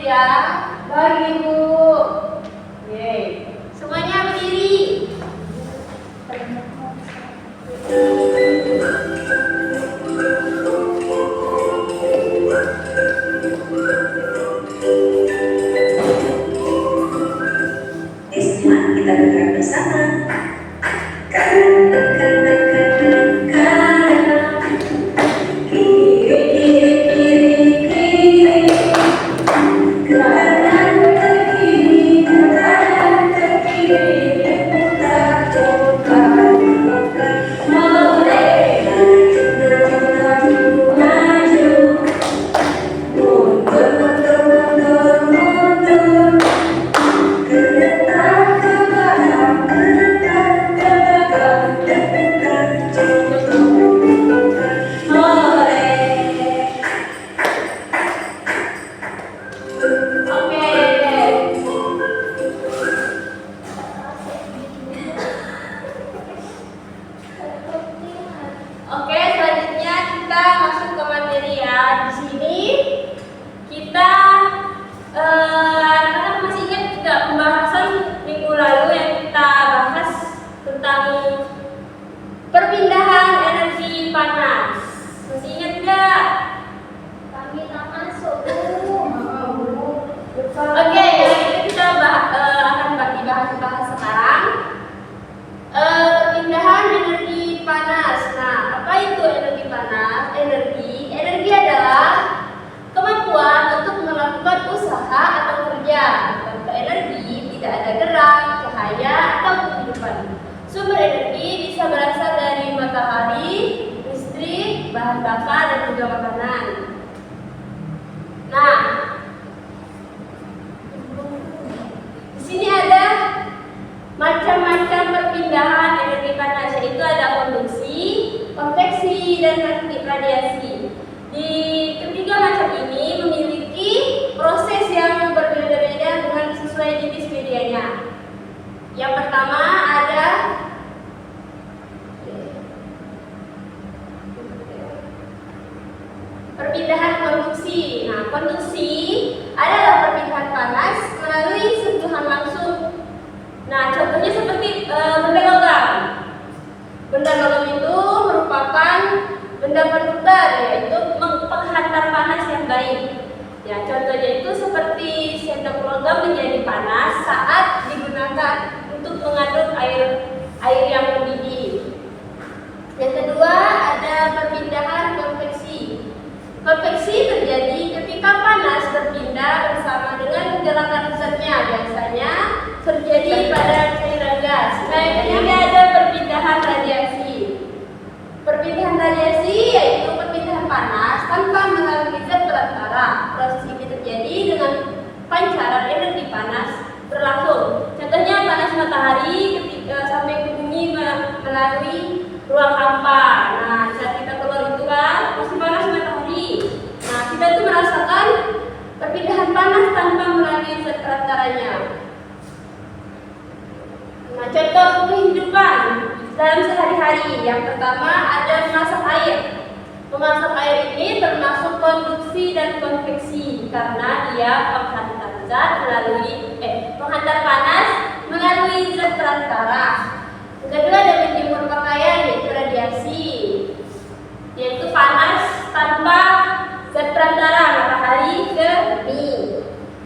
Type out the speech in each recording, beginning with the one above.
ya. Baik, Ibu. Yeay. Semuanya berdiri. Bismillah, kita bergerak bersama. Oke, selanjutnya kita masuk ke materi ya. Di sini kita anak-anak masih ingat tidak pembahasan minggu lalu yang kita bahas tentang perpindahan energi panas. Masih ingat tidak? Kami tak masuk, Bu. Oke, yang itu kita akan dibahas sekarang. Perpindahan energi panas. Nah, apa itu energi panas? Energi adalah kemampuan untuk melakukan usaha atau kerja. Tanpa energi tidak ada gerak, cahaya, atau kehidupan. Sumber energi bisa berasal dari matahari, listrik, bahan bakar, dan juga makanan. Nah, di sini ada macam-macam perpindahan energi panas, yaitu ada konduksi, konveksi, dan radiasi. Di ketiga macam ini memiliki proses yang berbeda-beda dengan sesuai jenis medianya. Yang pertama ada perpindahan konduksi. Nah, konduksi adalah perpindahan panas melalui sentuhan langsung. Nah, contohnya seperti benda logam. Benda logam itu merupakan benda konduktor, yaitu penghantar panas yang baik. Ya, contohnya itu seperti sendok logam menjadi panas saat digunakan untuk mengaduk air yang mendidih. Yang kedua ada perpindahan konveksi. Konveksi terjadi ketika panas berpindah bersama dengan gerakan zatnya, biasanya terjadi pada cairan gas. Nah, yang ketiga ada perpindahan radiasi. Perpindahan radiasi yaitu perpindahan panas tanpa melalui zat perantara. Proses ini terjadi dengan pancaran energi panas berlangsung. Contohnya panas matahari ketika sampai ke bumi melalui ruang hampa. Nah, saat kita keluar itu kan masih panas matahari. Nah, kita tuh merasakan perpindahan panas tanpa melalui zat perantaranya. Nah, contoh kehidupan dalam sehari-hari. Yang pertama ada memasak air. Memasak air ini termasuk konduksi dan konveksi karena dia penghantar panas melalui zat perantara. Yang kedua ada menjemur pakaian, yaitu radiasi, yaitu panas tanpa zat perantara matahari ke bumi.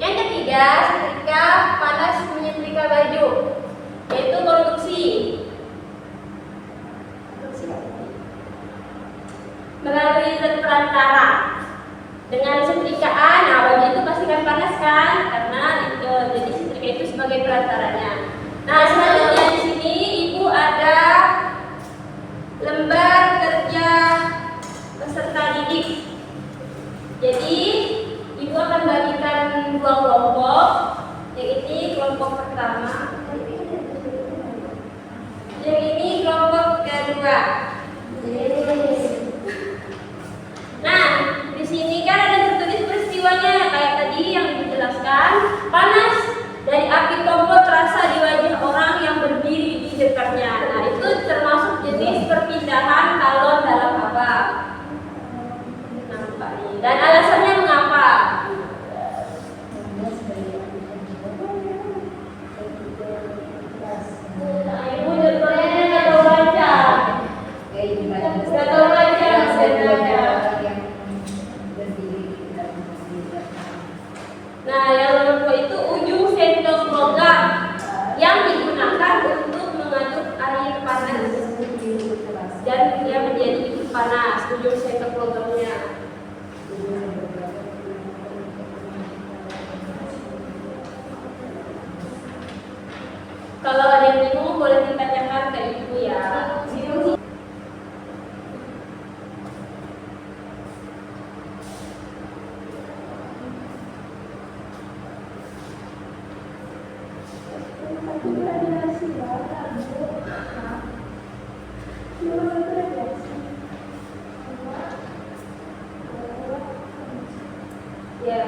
Yang ketiga setrika panas menyetrika baju, yaitu konduksi. Melalui zat perantara dengan setrikaan, nah baju itu pasti kan panas kan, karena jadi setrika itu sebagai perantaranya. Nah, selanjutnya di sini Ibu ada lembar kerja peserta didik. Jadi Ibu akan bagikan dua kelompok. Yang ini kelompok pertama, yang ini kelompok kedua. Nah, di sini kan ada tertulis peristiwanya kayak tadi yang dijelaskan. Panas dari api kompor terasa di wajah orang yang berdiri di dekatnya. Nah, itu termasuk jenis perpindahan kalon dalam haba. Nampak nih. Dan alasannya mengapa? Nah, yang nomor 2 itu ujung sendok logam yang digunakan untuk mengaduk air panas dan dia menjadi panas. Ujung sendok logamnya. Kalau ada yang bingung boleh ditanyakan ke ibu ya. Ya.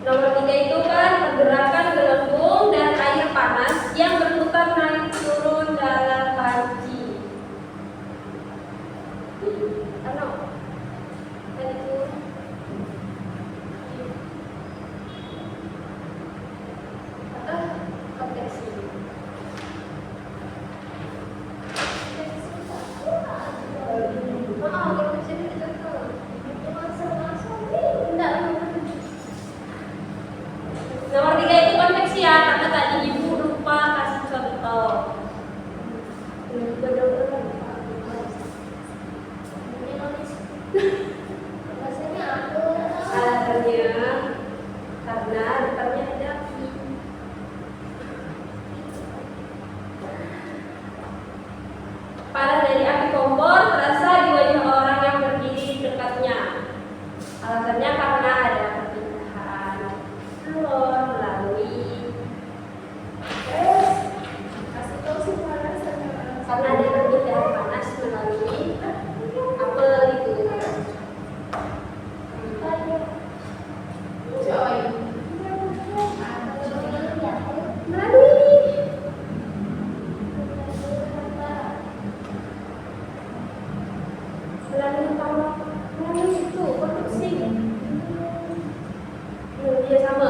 Nomor 3 itu kan pergerakan gelembung dan air panas yang berputar naik turun dalam panci. Ano? Kan itu. Konveksi. Konveksi itu contoh. Nomor 3 itu konveksi ya, karena tadi ibu lupa kasih contoh. Alasannya karena depannya ada api. Panas dari api kompor terasa di wajah orang yang berdiri di dekatnya. Alasannya karena ada perpindahan telur melalui karena ada perpindahan panas melalui apel itu. Melalui itu produksi. Dia sama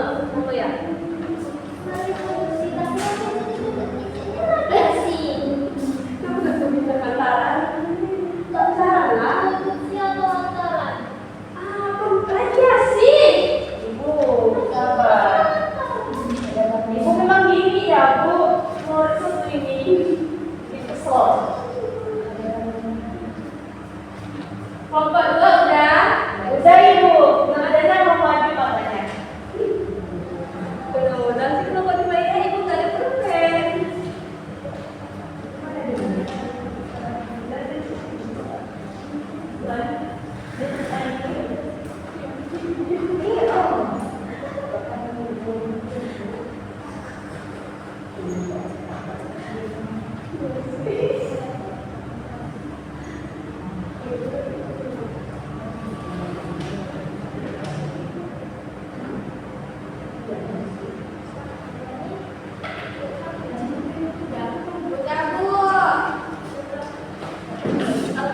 ya. Kelompok 2 udah? Udah ibu, Nadana mau maju katanya. Mudah-mudahan sih kelompok 2 ya ibu gak ada problem.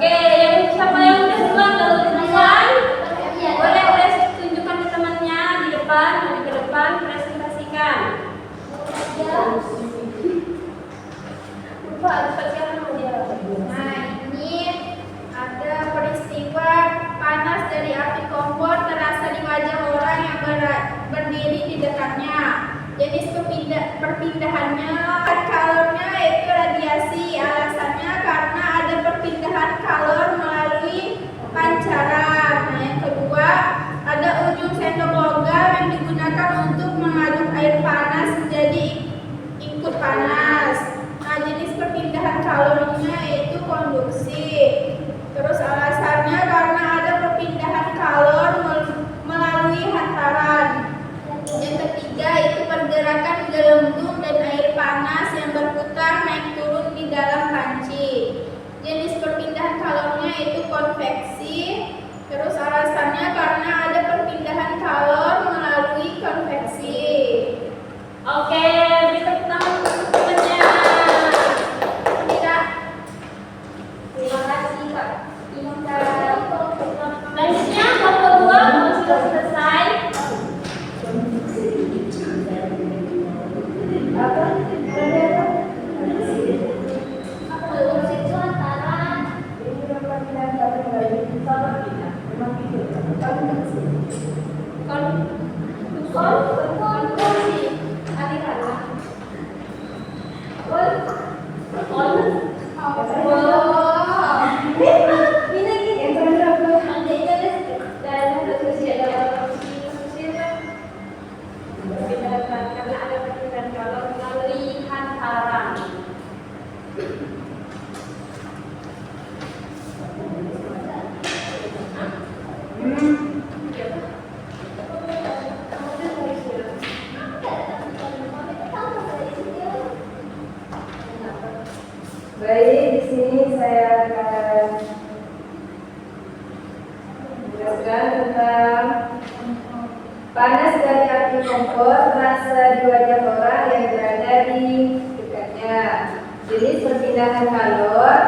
Oke, yang siapa yang udah duluan lalu duluan? Boleh tunjukkan Konduksi aliran. Ini Yang benar apa? andainya dan konduksi adalah konduksi perpindahan karena ada perpindahan kalor melalui hantaran. Baik, di sini saya akan menjelaskan tentang panas dari api kompor terasa di wajah orang yang berada di dekatnya. Jenis perpindahan kalor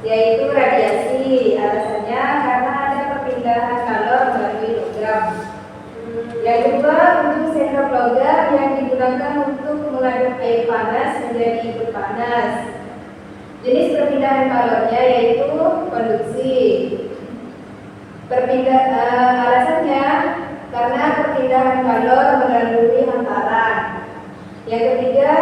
yaitu radiasi. Alasannya karena ada perpindahan kalor melalui logam. Yang kedua, untuk sendok logam yang digunakan untuk mengaduk air panas menjadi ikut panas. Jenis perpindahan kalornya yaitu konduksi. Alasannya karena perpindahan kalor melalui hantaran. Yang ketiga,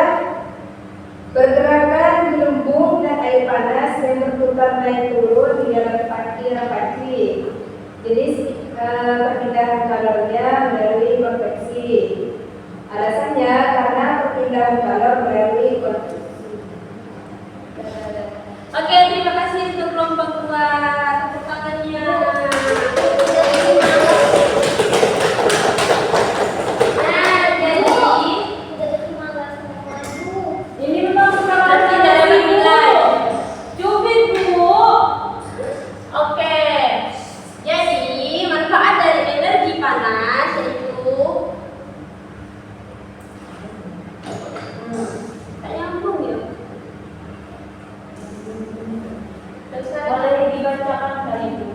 pergerakan gelembung dan air panas yang berputar naik turun di dalam panci. Jenis perpindahan kalornya melalui konveksi. Alasannya karena perpindahan kalor melalui konveksi. Oke, terima kasih untuk kelompok 2. Tepuk tangannya. Nah, jadi Ini memang nanti dalam nilai. Cubit Bu. Oke, jadi manfaat dari energi panas yaitu tak nyambung ya. Boleh dibacakan kali Bu.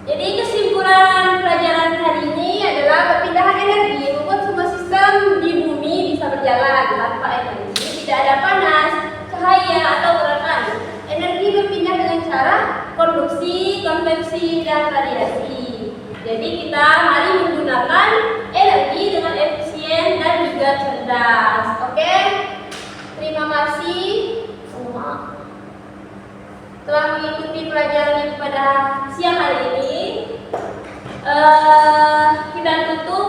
Jadi kesimpulan pelajaran hari ini adalah perpindahan energi membuat semua sistem di bumi bisa berjalan tanpa energi, tidak ada panas, cahaya atau gerakan. Energi berpindah dengan cara konduksi, konveksi, dan radiasi. Jadi kita mari menggunakan energi dengan efisien dan juga cerdas. Oke? Terima kasih semua telah mengikuti pelajaran pada siang hari ini. Kita tutup